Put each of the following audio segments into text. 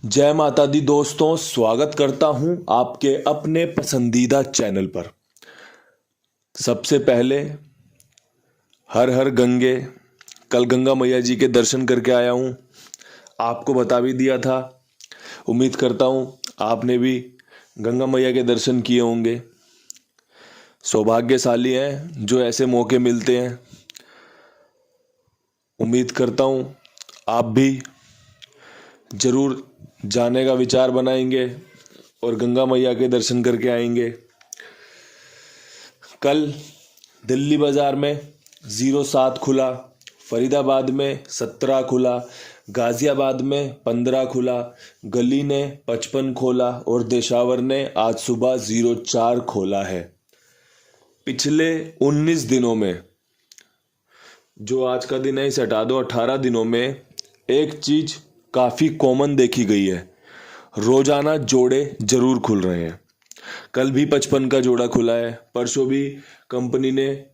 जय माता दी दोस्तों, स्वागत करता हूं आपके अपने पसंदीदा चैनल पर। सबसे पहले हर हर गंगे। कल गंगा मैया जी के दर्शन करके आया हूं, आपको बता भी दिया था। उम्मीद करता हूं आपने भी गंगा मैया के दर्शन किए होंगे। सौभाग्यशाली हैं जो ऐसे मौके मिलते हैं। उम्मीद करता हूं आप भी जरूर जाने का विचार बनाएंगे और गंगा मैया के दर्शन करके आएंगे। कल दिल्ली बाज़ार में 07 खुला, फरीदाबाद में 17 खुला, गाज़ियाबाद में 15 खुला, गली ने 55 खोला और देशावर ने आज सुबह 04 खोला है। पिछले 19 दिनों में, जो आज का दिन है इसे हटा दो, 18 दिनों में एक चीज़ काफ़ी कॉमन देखी गई है। रोज़ाना जोड़े जरूर खुल रहे हैं। कल भी 55 का जोड़ा खुला है, परसों भी कंपनी ने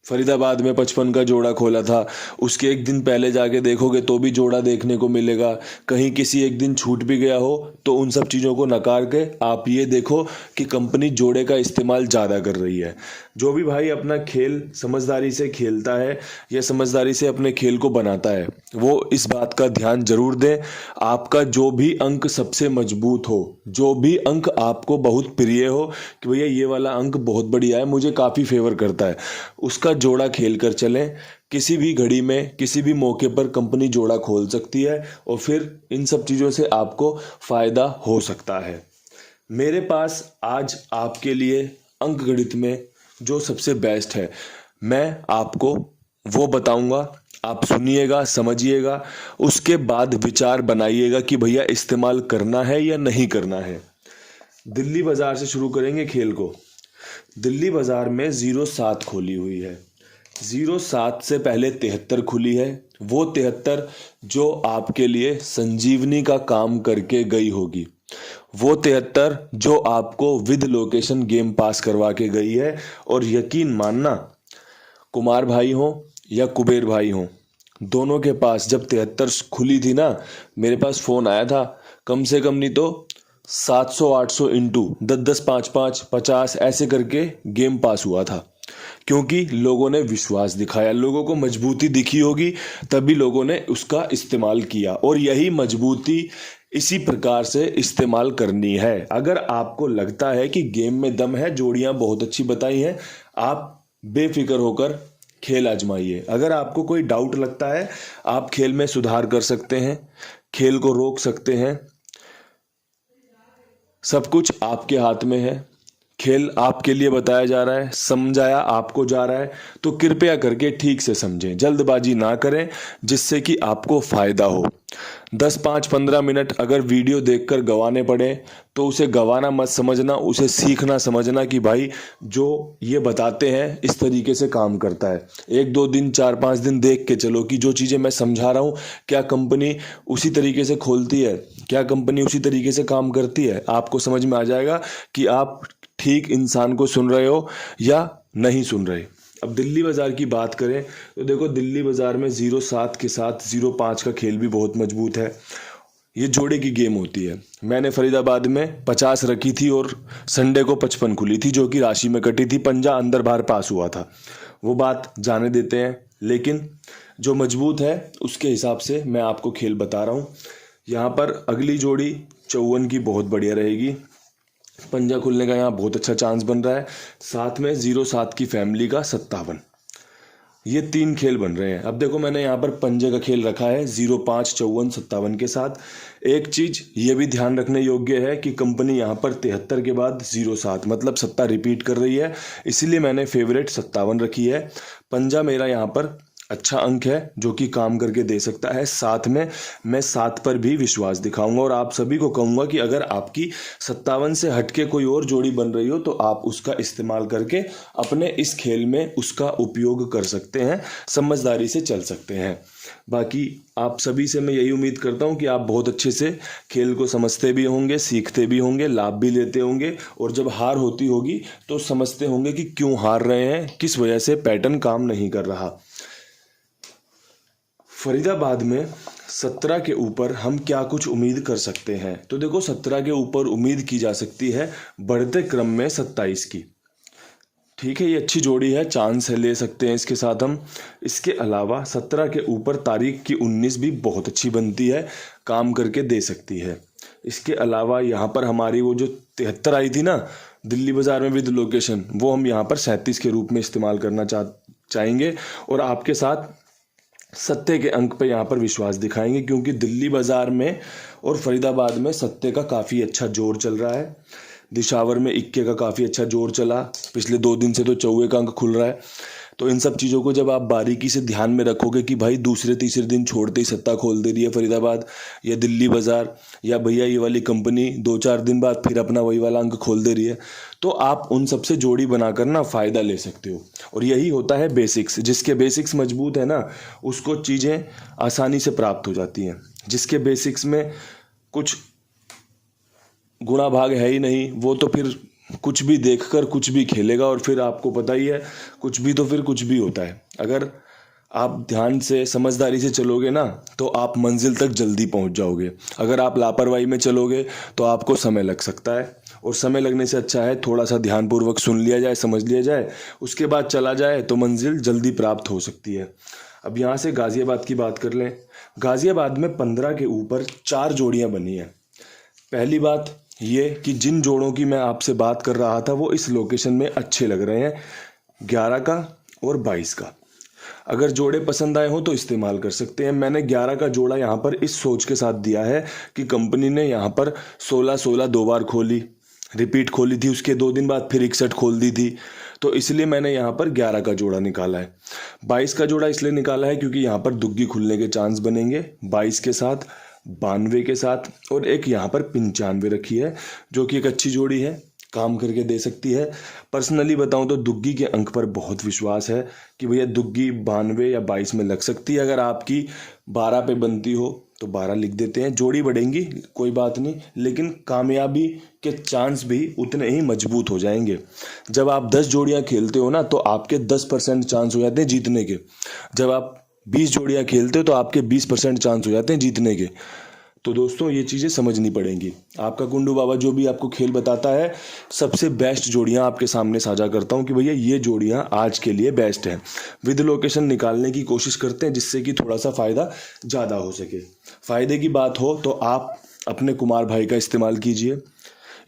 फरीदाबाद में 55 का जोड़ा खोला था। उसके एक दिन पहले जाके देखोगे तो भी जोड़ा देखने को मिलेगा। कहीं किसी एक दिन छूट भी गया हो तो उन सब चीज़ों को नकार के आप ये देखो कि कंपनी जोड़े का इस्तेमाल ज़्यादा कर रही है। जो भी भाई अपना खेल समझदारी से खेलता है या समझदारी से अपने खेल को बनाता है, वो इस बात का ध्यान जरूर दें। आपका जो भी अंक सबसे मजबूत हो, जो भी अंक आपको बहुत प्रिय हो कि भैया ये वाला अंक बहुत बढ़िया है, मुझे काफ़ी फेवर करता है, उसका जोड़ा खेल कर चलें। किसी भी घड़ी में किसी भी मौके पर कंपनी जोड़ा खोल सकती है और फिर इन सब चीज़ों से आपको फ़ायदा हो सकता है। मेरे पास आज आपके लिए अंक गणित में जो सबसे बेस्ट है, मैं आपको वो बताऊंगा। आप सुनिएगा, समझिएगा, उसके बाद विचार बनाइएगा कि भैया इस्तेमाल करना है या नहीं करना है। दिल्ली बाज़ार से शुरू करेंगे खेल को। दिल्ली बाज़ार में 07 खोली हुई है। 07 से पहले 73 खुली है। वो 73 जो आपके लिए संजीवनी का काम करके गई होगी। वो 73 जो आपको विद लोकेशन गेम पास करवा के गई है। और यकीन मानना, कुमार भाई हो या कुबेर भाई हो, दोनों के पास जब 73 खुली थी ना, मेरे पास फ़ोन आया था। कम से कम नहीं तो 700-800 इंटू 10-10, 5-5, 50 ऐसे करके गेम पास हुआ था। क्योंकि लोगों ने विश्वास दिखाया, लोगों को मजबूती दिखी होगी, तभी लोगों ने उसका इस्तेमाल किया। और यही मजबूती इसी प्रकार से इस्तेमाल करनी है। अगर आपको लगता है कि गेम में दम है, जोड़ियां बहुत अच्छी बताई हैं, आप बेफिक्र होकर खेल आजमाइए। अगर आपको कोई डाउट लगता है, आप खेल में सुधार कर सकते हैं, खेल को रोक सकते हैं। सब कुछ आपके हाथ में है। खेल आपके लिए बताया जा रहा है, समझाया आपको जा रहा है, तो कृपया करके ठीक से समझें, जल्दबाजी ना करें, जिससे कि आपको फायदा हो। 10, 5, 15 मिनट अगर वीडियो देखकर गंवाने पड़े तो उसे गंवाना मत समझना, उसे सीखना समझना कि भाई जो ये बताते हैं इस तरीके से काम करता है। 1-2 दिन, 4-5 दिन देख के चलो कि जो चीज़ें मैं समझा रहा हूँ क्या कंपनी उसी तरीके से खोलती है, क्या कंपनी उसी तरीके से काम करती है। आपको समझ में आ जाएगा कि आप ठीक इंसान को सुन रहे हो या नहीं सुन रहे। अब दिल्ली बाज़ार की बात करें तो देखो, दिल्ली बाज़ार में 07 के साथ 05 का खेल भी बहुत मजबूत है। ये जोड़े की गेम होती है। मैंने फरीदाबाद में 50 रखी थी और संडे को 55 खुली थी, जो कि राशि में कटी थी। पंजा अंदर बाहर पास हुआ था, वो बात जाने देते हैं। लेकिन जो मजबूत है उसके हिसाब से मैं आपको खेल बता रहा हूँ। यहाँ पर अगली जोड़ी 54 की बहुत बढ़िया रहेगी। पंजा खुलने का यहाँ बहुत अच्छा चांस बन रहा है। साथ में 07 की फैमिली का 57। ये 3 खेल बन रहे हैं। अब देखो, मैंने यहाँ पर पंजे का खेल रखा है 05, 54, 57 के साथ। एक चीज ये भी ध्यान रखने योग्य है कि कंपनी यहाँ पर 73 के बाद 07 मतलब 7 रिपीट कर रही है, इसीलिए मैंने फेवरेट 57 रखी है। पंजा मेरा यहाँ पर अच्छा अंक है जो कि काम करके दे सकता है। साथ में मैं 7 पर भी विश्वास दिखाऊंगा और आप सभी को कहूंगा कि अगर आपकी 57 से हटके कोई और जोड़ी बन रही हो तो आप उसका इस्तेमाल करके अपने इस खेल में उसका उपयोग कर सकते हैं, समझदारी से चल सकते हैं। बाकी आप सभी से मैं यही उम्मीद करता हूं कि आप बहुत अच्छे से खेल को समझते भी होंगे, सीखते भी होंगे, लाभ भी लेते होंगे, और जब हार होती होगी तो समझते होंगे कि क्यों हार रहे हैं, किस वजह से पैटर्न काम नहीं कर रहा। फरीदाबाद में 17 के ऊपर हम क्या कुछ उम्मीद कर सकते हैं? तो देखो 17 के ऊपर उम्मीद की जा सकती है बढ़ते क्रम में 27 की। ठीक है, ये अच्छी जोड़ी है, चांस है, ले सकते हैं इसके साथ हम। इसके अलावा 17 के ऊपर तारीख की 19 भी बहुत अच्छी बनती है, काम करके दे सकती है। इसके अलावा यहाँ पर हमारी वो जो 73 आई थी ना दिल्ली बाजार में विद लोकेशन, वो हम यहाँ पर 37 के रूप में इस्तेमाल करना चाहेंगे और आपके साथ सत्ते के अंक पे यहाँ पर विश्वास दिखाएंगे, क्योंकि दिल्ली बाजार में और फरीदाबाद में सत्ते का काफ़ी अच्छा जोर चल रहा है। दिशावर में इक्के का काफ़ी अच्छा जोर चला, पिछले 2 दिन से तो चौवे का अंक खुल रहा है। तो इन सब चीज़ों को जब आप बारीकी से ध्यान में रखोगे कि भाई दूसरे तीसरे दिन छोड़ते ही सत्ता खोल दे रही है फरीदाबाद या दिल्ली बाजार, या भैया ये वाली कंपनी 2-4 दिन बाद फिर अपना वही वाला अंक खोल दे रही है, तो आप उन सबसे जोड़ी बनाकर ना फ़ायदा ले सकते हो। और यही होता है बेसिक्स, जिसके बेसिक्स मजबूत है ना उसको चीज़ें आसानी से प्राप्त हो जाती हैं। जिसके बेसिक्स में कुछ गुणा भाग है ही नहीं, वो तो फिर कुछ भी देखकर कुछ भी खेलेगा, और फिर आपको पता ही है कुछ भी तो फिर कुछ भी होता है। अगर आप ध्यान से समझदारी से चलोगे ना तो आप मंजिल तक जल्दी पहुंच जाओगे। अगर आप लापरवाही में चलोगे तो आपको समय लग सकता है, और समय लगने से अच्छा है थोड़ा सा ध्यानपूर्वक सुन लिया जाए, समझ लिया जाए, उसके बाद चला जाए तो मंजिल जल्दी प्राप्त हो सकती है। अब यहाँ से गाज़ियाबाद की बात कर लें। गाज़ियाबाद में 15 के ऊपर 4 जोड़ियाँ बनी हैं। पहली बात ये कि जिन जोड़ों की मैं आपसे बात कर रहा था वो इस लोकेशन में अच्छे लग रहे हैं, 11 का और 22 का। अगर जोड़े पसंद आए हो तो इस्तेमाल कर सकते हैं। मैंने 11 का जोड़ा यहाँ पर इस सोच के साथ दिया है कि कंपनी ने यहाँ पर 16-16 2 बार खोली, रिपीट खोली थी, उसके 2 दिन बाद फिर 61 खोल दी थी, तो इसलिए मैंने यहाँ पर 11 का जोड़ा निकाला है। 22 का जोड़ा इसलिए निकाला है क्योंकि यहाँ पर दुग्गी खुलने के चांस बनेंगे, 22 के साथ 92 के साथ, और एक यहाँ पर 95 रखी है जो कि एक अच्छी जोड़ी है, काम करके दे सकती है। पर्सनली बताऊं तो दुग्गी के अंक पर बहुत विश्वास है कि भैया दुग्गी 92 या 22 में लग सकती है। अगर आपकी 12 पे बनती हो तो 12 लिख देते हैं, जोड़ी बढ़ेंगी कोई बात नहीं, लेकिन कामयाबी के चांस भी उतने ही मजबूत हो जाएंगे। जब आप 10 जोड़ियां खेलते हो ना तो आपके 10% चांस हो जाते हैं जीतने के। जब आप 20 जोड़ियां खेलते हो तो आपके 20% चांस हो जाते हैं जीतने के। तो दोस्तों ये चीज़ें समझनी पड़ेंगी। आपका कुंडू बाबा जो भी आपको खेल बताता है, सबसे बेस्ट जोड़ियां आपके सामने साझा करता हूं कि भैया ये जोड़ियां आज के लिए बेस्ट हैं। विद लोकेशन निकालने की कोशिश करते हैं जिससे कि थोड़ा सा फ़ायदा ज़्यादा हो सके। फ़ायदे की बात हो तो आप अपने कुमार भाई का इस्तेमाल कीजिए,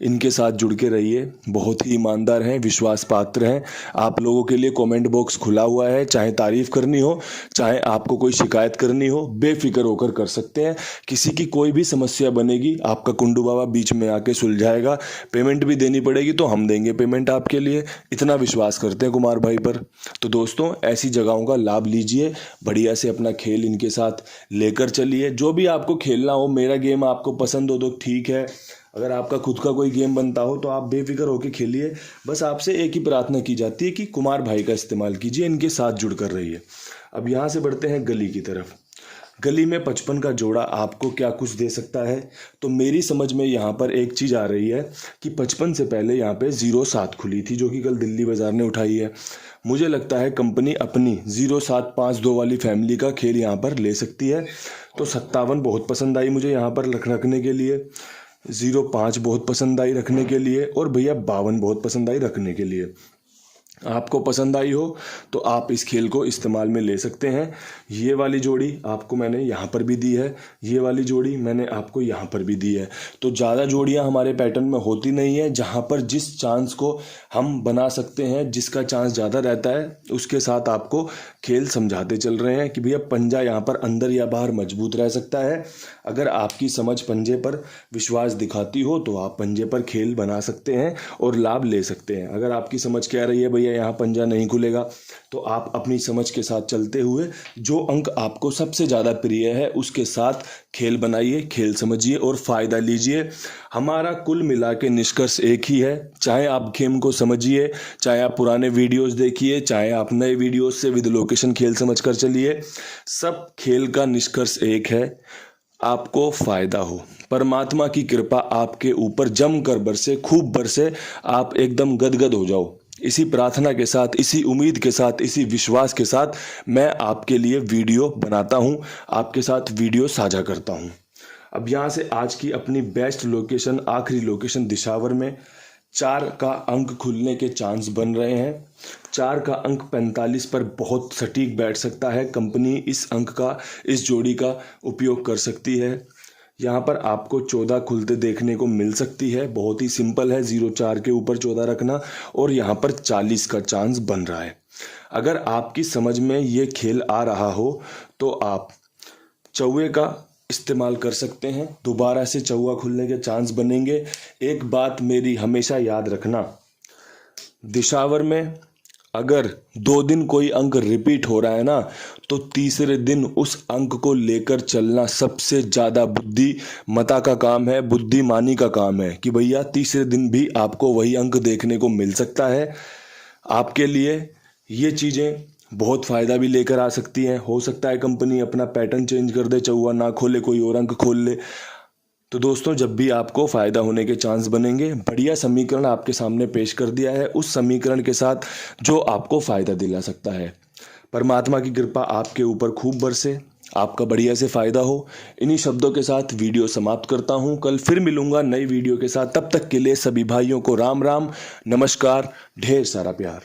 इनके साथ जुड़ के रहिए, बहुत ही ईमानदार हैं, विश्वास पात्र हैं। आप लोगों के लिए कमेंट बॉक्स खुला हुआ है, चाहे तारीफ़ करनी हो चाहे आपको कोई शिकायत करनी हो, बेफिक्र होकर कर सकते हैं। किसी की कोई भी समस्या बनेगी आपका कुंडू बाबा बीच में आके सुलझाएगा। पेमेंट भी देनी पड़ेगी तो हम देंगे पेमेंट आपके लिए, इतना विश्वास करते हैं कुमार भाई पर। तो दोस्तों ऐसी जगहों का लाभ लीजिए, बढ़िया से अपना खेल इनके साथ लेकर चलिए। जो भी आपको खेलना हो, मेरा गेम आपको पसंद हो तो ठीक है, अगर आपका खुद का कोई गेम बनता हो तो आप बेफिक्र होकर खेलिए। बस आपसे एक ही प्रार्थना की जाती है कि कुमार भाई का इस्तेमाल कीजिए, इनके साथ जुड़कर रहिए। अब यहाँ से बढ़ते हैं गली की तरफ। गली में 55 का जोड़ा आपको क्या कुछ दे सकता है? तो मेरी समझ में यहाँ पर एक चीज़ आ रही है कि 55 से पहले यहाँ पे 07 खुली थी जो कि कल दिल्ली बाजार ने उठाई है। मुझे लगता है कंपनी अपनी 0752 वाली फैमिली का खेल यहाँ पर ले सकती है। तो 57 बहुत पसंद आई मुझे यहाँ पर रखने के लिए, 05 बहुत पसंद आई रखने के लिए, और भैया 52 बहुत पसंद आई रखने के लिए। आपको पसंद आई हो तो आप इस खेल को इस्तेमाल में ले सकते हैं। ये वाली जोड़ी आपको मैंने यहाँ पर भी दी है, ये वाली जोड़ी मैंने आपको यहाँ पर भी दी है। तो ज़्यादा जोड़ियाँ हमारे पैटर्न में होती नहीं है, जहाँ पर जिस चांस को हम बना सकते हैं, जिसका चांस ज़्यादा रहता है उसके साथ आपको खेल समझाते चल रहे हैं कि भैया पंजा यहाँ पर अंदर या बाहर मजबूत रह सकता है। अगर आपकी समझ पंजे पर विश्वास दिखाती हो तो आप पंजे पर खेल बना सकते हैं और लाभ ले सकते हैं। अगर आपकी समझ कह रही है भैया यहाँ पंजा नहीं खुलेगा, तो आप अपनी समझ के साथ चलते हुए जो अंक आपको सबसे ज़्यादा प्रिय है उसके साथ खेल बनाइए, खेल समझिए और फ़ायदा लीजिए। हमारा कुल मिला के निष्कर्ष एक ही है, चाहे आप गेम को समझिए, चाहे आप पुराने वीडियोस देखिए, चाहे आप नए वीडियोस से विद लोकेशन खेल समझ कर चलिए, सब खेल का निष्कर्ष एक है, आपको फ़ायदा हो। परमात्मा की कृपा आपके ऊपर जम कर बरसे, खूब बरसे, आप एकदम गदगद हो जाओ। इसी प्रार्थना के साथ, इसी उम्मीद के साथ, इसी विश्वास के साथ मैं आपके लिए वीडियो बनाता हूं, आपके साथ वीडियो साझा करता हूं। अब यहाँ से आज की अपनी बेस्ट लोकेशन, आखिरी लोकेशन दिशावर में 4 का अंक खुलने के चांस बन रहे हैं। 4 का अंक 45 पर बहुत सटीक बैठ सकता है। कंपनी इस अंक का, इस जोड़ी का उपयोग कर सकती है। यहाँ पर आपको 14 खुलते देखने को मिल सकती है। बहुत ही सिंपल है, 0-4 के ऊपर 14 रखना, और यहाँ पर 40 का चांस बन रहा है। अगर आपकी समझ में ये खेल आ रहा हो तो आप चौवे का इस्तेमाल कर सकते हैं। दोबारा से चौवा खुलने के चांस बनेंगे। एक बात मेरी हमेशा याद रखना, दिशावर में अगर 2 दिन कोई अंक रिपीट हो रहा है ना, तो तीसरे दिन उस अंक को लेकर चलना सबसे ज़्यादा बुद्धिमता का काम है, बुद्धिमानी का काम है, कि भैया तीसरे दिन भी आपको वही अंक देखने को मिल सकता है। आपके लिए ये चीज़ें बहुत फ़ायदा भी लेकर आ सकती हैं। हो सकता है कंपनी अपना पैटर्न चेंज कर दे, चौवा ना खोले, कोई और अंक खोल ले। तो दोस्तों, जब भी आपको फ़ायदा होने के चांस बनेंगे, बढ़िया समीकरण आपके सामने पेश कर दिया है, उस समीकरण के साथ जो आपको फ़ायदा दिला सकता है। परमात्मा की कृपा आपके ऊपर खूब बरसे, आपका बढ़िया से फ़ायदा हो। इन्हीं शब्दों के साथ वीडियो समाप्त करता हूँ। कल फिर मिलूँगा नई वीडियो के साथ। तब तक के लिए सभी भाइयों को राम राम, नमस्कार, ढेर सारा प्यार।